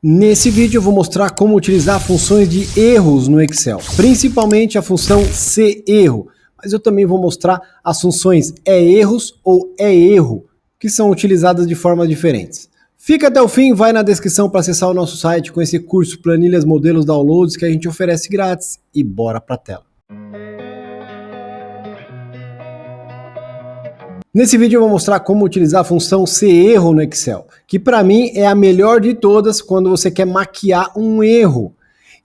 Nesse vídeo eu vou mostrar como utilizar funções de erros no Excel, principalmente a função CErro, mas eu também vou mostrar as funções EErros ou EErro, que são utilizadas de formas diferentes. Fica até o fim, vai na descrição para acessar o nosso site com esse curso Planilhas, Modelos, Downloads que a gente oferece grátis e bora para a tela. Nesse vídeo eu vou mostrar como utilizar a função CErro no Excel, que para mim é a melhor de todas quando você quer maquiar um erro.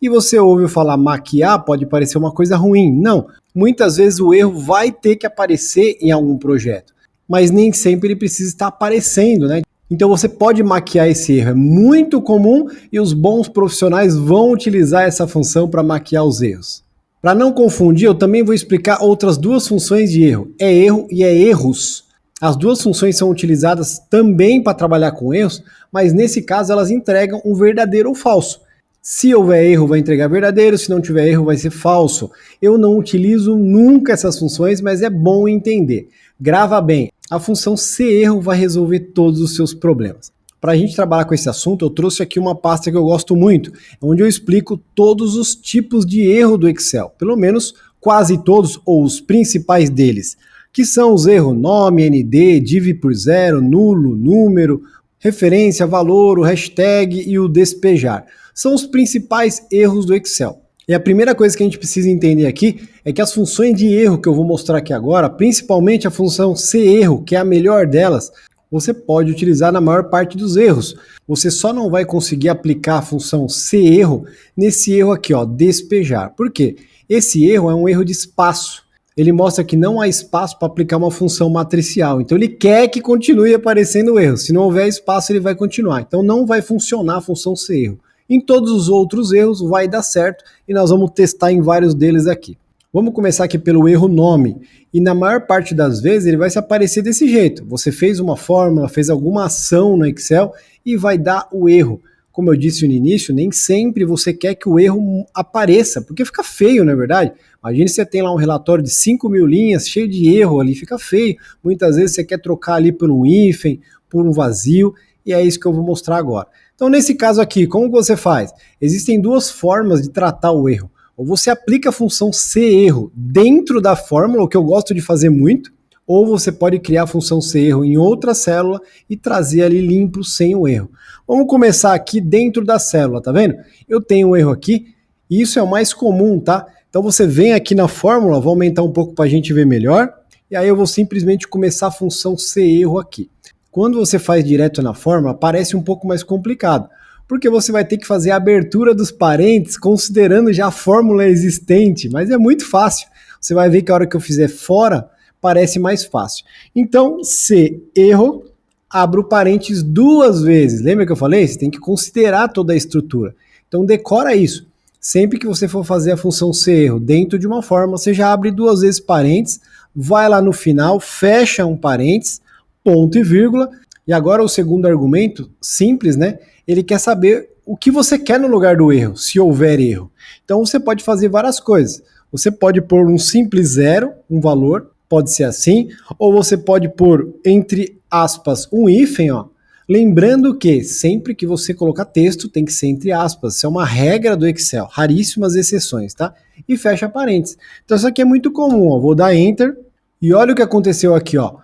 E você ouve falar maquiar, pode parecer uma coisa ruim. Não, muitas vezes o erro vai ter que aparecer em algum projeto, mas nem sempre ele precisa estar aparecendo, né? Então você pode maquiar esse erro, é muito comum e os bons profissionais vão utilizar essa função para maquiar os erros. Para não confundir, eu também vou explicar outras duas funções de erro, EErro e EErros. As duas funções são utilizadas também para trabalhar com erros, mas nesse caso elas entregam um verdadeiro ou falso. Se houver erro, vai entregar verdadeiro, se não tiver erro, vai ser falso. Eu não utilizo nunca essas funções, mas é bom entender. Grava bem, a função CErro vai resolver todos os seus problemas. Para a gente trabalhar com esse assunto, eu trouxe aqui uma pasta que eu gosto muito, onde eu explico todos os tipos de erro do Excel, pelo menos quase todos ou os principais deles, que são os erros nome, ND, div por zero, nulo, número, referência, valor, o hashtag e o despejar. São os principais erros do Excel. E a primeira coisa que a gente precisa entender aqui é que as funções de erro que eu vou mostrar aqui agora, principalmente a função CErro, que é a melhor delas, você pode utilizar na maior parte dos erros. Você só não vai conseguir aplicar a função CErro nesse erro aqui, ó, despejar. Por quê? Esse erro é um erro de espaço. Ele mostra que não há espaço para aplicar uma função matricial. Então ele quer que continue aparecendo o erro. Se não houver espaço, ele vai continuar. Então não vai funcionar a função CErro. Em todos os outros erros vai dar certo e nós vamos testar em vários deles aqui. Vamos começar aqui pelo erro nome. E na maior parte das vezes ele vai se aparecer desse jeito. Você fez uma fórmula, fez alguma ação no Excel e vai dar o erro. Como eu disse no início, nem sempre você quer que o erro apareça, porque fica feio, não é verdade? Imagine você tem lá um relatório de 5.000 linhas, cheio de erro ali, fica feio. Muitas vezes você quer trocar ali por um hífen, por um vazio, e é isso que eu vou mostrar agora. Então nesse caso aqui, como você faz? Existem duas formas de tratar o erro. Ou você aplica a função CErro dentro da fórmula, o que eu gosto de fazer muito, ou você pode criar a função CErro em outra célula e trazer ali limpo sem o erro. Vamos começar aqui dentro da célula, tá vendo? Eu tenho um erro aqui, e isso é o mais comum, tá? Então você vem aqui na fórmula, vou aumentar um pouco para a gente ver melhor, e aí eu vou simplesmente começar a função CErro aqui. Quando você faz direto na fórmula, parece um pouco mais complicado, porque você vai ter que fazer a abertura dos parênteses considerando já a fórmula existente, mas é muito fácil. Você vai ver que a hora que eu fizer fora, parece mais fácil. Então, CErro, abro o parênteses duas vezes. Lembra que eu falei? Você tem que considerar toda a estrutura. Então, decora isso. Sempre que você for fazer a função CErro dentro de uma fórmula, você já abre duas vezes parênteses, vai lá no final, fecha um parênteses, ponto e vírgula, e agora o segundo argumento, simples, né? Ele quer saber o que você quer no lugar do erro, se houver erro. Então você pode fazer várias coisas. Você pode pôr um simples zero, um valor, pode ser assim, ou você pode pôr, entre aspas, um hífen, ó. Lembrando que sempre que você colocar texto tem que ser entre aspas, isso é uma regra do Excel, raríssimas exceções, tá? E fecha parênteses. Então isso aqui é muito comum, ó. Vou dar Enter e olha o que aconteceu aqui, ó.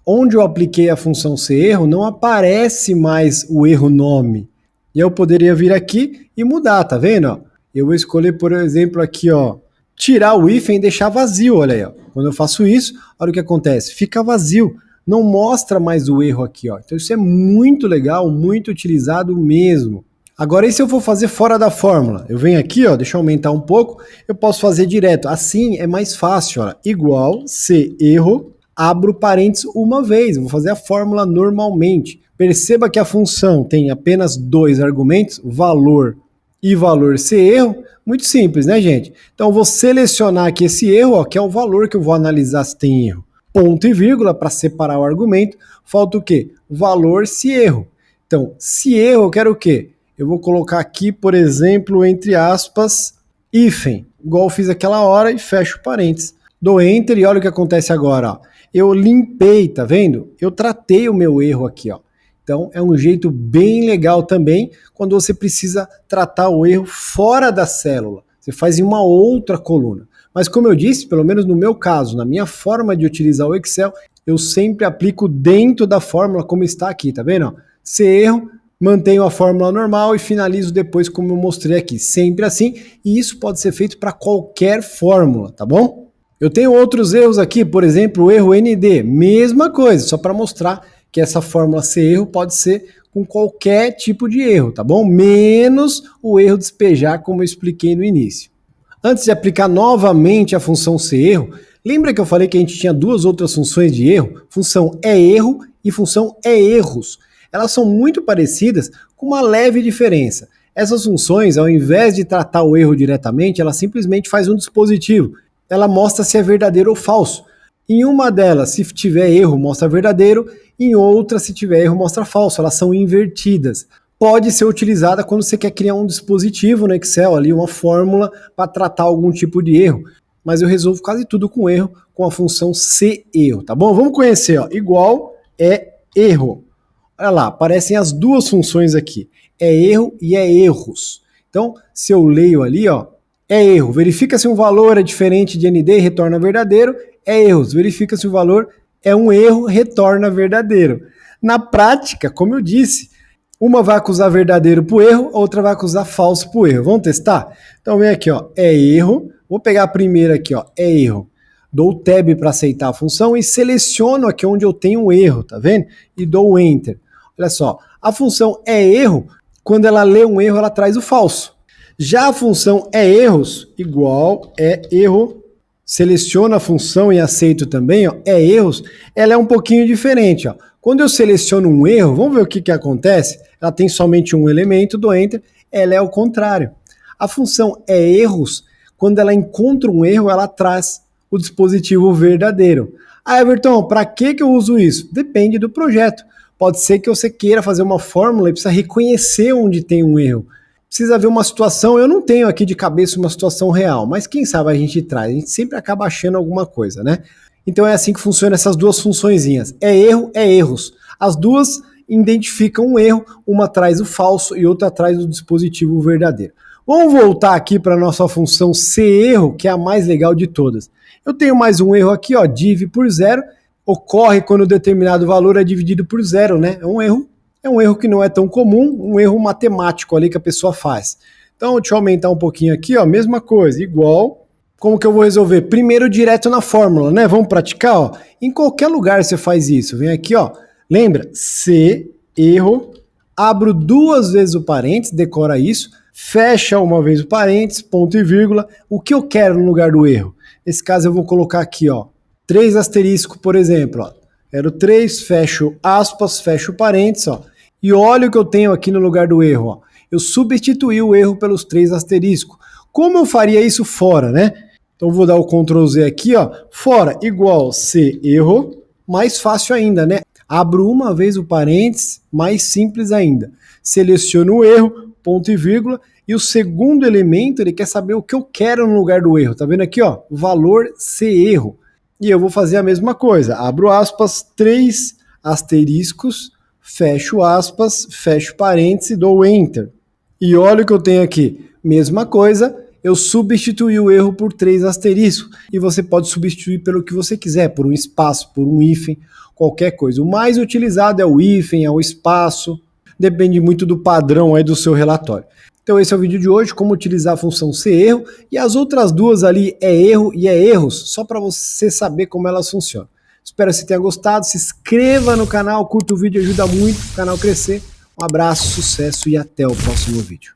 Onde eu apliquei a função CErro, não aparece mais o erro nome. E eu poderia vir aqui e mudar, tá vendo? Ó? Eu vou escolher, por exemplo, aqui, ó, tirar o hífen e deixar vazio, olha aí. Ó. Quando eu faço isso, olha o que acontece, fica vazio, não mostra mais o erro aqui. Ó. Então isso é muito legal, muito utilizado mesmo. Agora, e se eu for fazer fora da fórmula? Eu venho aqui, ó, deixa eu aumentar um pouco, eu posso fazer direto. Assim é mais fácil, ó, igual CErro, abro parênteses uma vez, vou fazer a fórmula normalmente. Perceba que a função tem apenas dois argumentos, valor e valor CErro, muito simples, né, gente? Então eu vou selecionar aqui esse erro, ó, que é o valor que eu vou analisar se tem erro. Ponto e vírgula para separar o argumento, falta o quê? Valor CErro. Então, CErro eu quero o quê? Eu vou colocar aqui, por exemplo, entre aspas, hífen, igual eu fiz aquela hora e fecho parênteses. Dou Enter e olha o que acontece agora, ó. Eu limpei, tá vendo? Eu tratei o meu erro aqui, ó. Então é um jeito bem legal também quando você precisa tratar o erro fora da célula. Você faz em uma outra coluna. Mas como eu disse, pelo menos no meu caso, na minha forma de utilizar o Excel, eu sempre aplico dentro da fórmula como está aqui, tá vendo? Se erro, mantenho a fórmula normal e finalizo depois como eu mostrei aqui. Sempre assim, e isso pode ser feito para qualquer fórmula, tá bom? Eu tenho outros erros aqui, por exemplo, o erro ND, mesma coisa, só para mostrar que essa fórmula C erro pode ser com qualquer tipo de erro, tá bom? Menos o erro despejar, como eu expliquei no início. Antes de aplicar novamente a função CErro, lembra que eu falei que a gente tinha duas outras funções de erro? Função ERRO e função ERROS. Elas são muito parecidas, com uma leve diferença. Essas funções, ao invés de tratar o erro diretamente, ela simplesmente faz um dispositivo. Ela mostra se é verdadeiro ou falso. Em uma delas, se tiver erro, mostra verdadeiro. Em outra, se tiver erro, mostra falso. Elas são invertidas. Pode ser utilizada quando você quer criar um dispositivo no Excel, ali uma fórmula para tratar algum tipo de erro. Mas eu resolvo quase tudo com erro, com a função CErro, tá bom? Vamos conhecer, ó. Igual é erro. Olha lá, aparecem as duas funções aqui. É erro e é erros. Então, se eu leio ali, ó, é erro. Verifica se um valor é diferente de ND e retorna verdadeiro. É erros. Verifica se o valor é um erro, retorna verdadeiro. Na prática, como eu disse, uma vai acusar verdadeiro por erro, outra vai acusar falso por erro. Vamos testar? Então vem aqui, ó, é erro. Vou pegar a primeira aqui, ó, é erro. Dou o tab para aceitar a função e seleciono aqui onde eu tenho um erro, tá vendo? E dou o enter. Olha só, a função é erro, quando ela lê um erro, ela traz o falso. Já a função é erros, igual é erro, seleciono a função e aceito também, ó, é erros, ela é um pouquinho diferente, ó. Quando eu seleciono um erro, vamos ver o que acontece? Ela tem somente um elemento do enter, ela é o contrário. A função é erros, quando ela encontra um erro, ela traz o dispositivo verdadeiro. Ah, Everton, para que eu uso isso? Depende do projeto. Pode ser que você queira fazer uma fórmula e precisa reconhecer onde tem um erro. Precisa ver uma situação, eu não tenho aqui de cabeça uma situação real, mas quem sabe a gente traz, a gente sempre acaba achando alguma coisa, né? Então é assim que funcionam essas duas funçõezinhas. É erro, é erros. As duas identificam um erro, uma traz o falso e outra traz o dispositivo verdadeiro. Vamos voltar aqui para a nossa função CErro, que é a mais legal de todas. Eu tenho mais um erro aqui, ó, div por zero. Ocorre quando determinado valor é dividido por zero, né? É um erro que não é tão comum, um erro matemático ali que a pessoa faz. Então, deixa eu aumentar um pouquinho aqui, ó, mesma coisa, igual. Como que eu vou resolver? Primeiro direto na fórmula, né? Vamos praticar, ó. Em qualquer lugar você faz isso. Vem aqui, ó. Lembra? CErro, abro duas vezes o parênteses, decora isso, fecha uma vez o parênteses, ponto e vírgula. O que eu quero no lugar do erro? Nesse caso eu vou colocar aqui, ó, 3 asterisco, por exemplo, ó. Quero 3, fecho aspas, fecho parênteses, ó. E olha o que eu tenho aqui no lugar do erro, ó. Eu substituí o erro pelos 3 asteriscos. Como eu faria isso fora, né? Então vou dar o Ctrl Z aqui, ó. Fora igual CErro, mais fácil ainda, né? Abro uma vez o parênteses, mais simples ainda. Seleciono o erro, ponto e vírgula, e o segundo elemento, ele quer saber o que eu quero no lugar do erro. Tá vendo aqui, ó? O valor CErro. E eu vou fazer a mesma coisa. Abro aspas, 3 asteriscos, fecho aspas, fecho parênteses, dou Enter. E olha o que eu tenho aqui. Mesma coisa, eu substituí o erro por 3 asteriscos. E você pode substituir pelo que você quiser, por um espaço, por um hífen, qualquer coisa. O mais utilizado é o hífen, é o espaço. Depende muito do padrão aí do seu relatório. Então esse é o vídeo de hoje, como utilizar a função CErro, e as outras duas ali é erro e é erros, só para você saber como elas funcionam. Espero que você tenha gostado, se inscreva no canal, curta o vídeo, ajuda muito o canal a crescer. Um abraço, sucesso e até o próximo vídeo.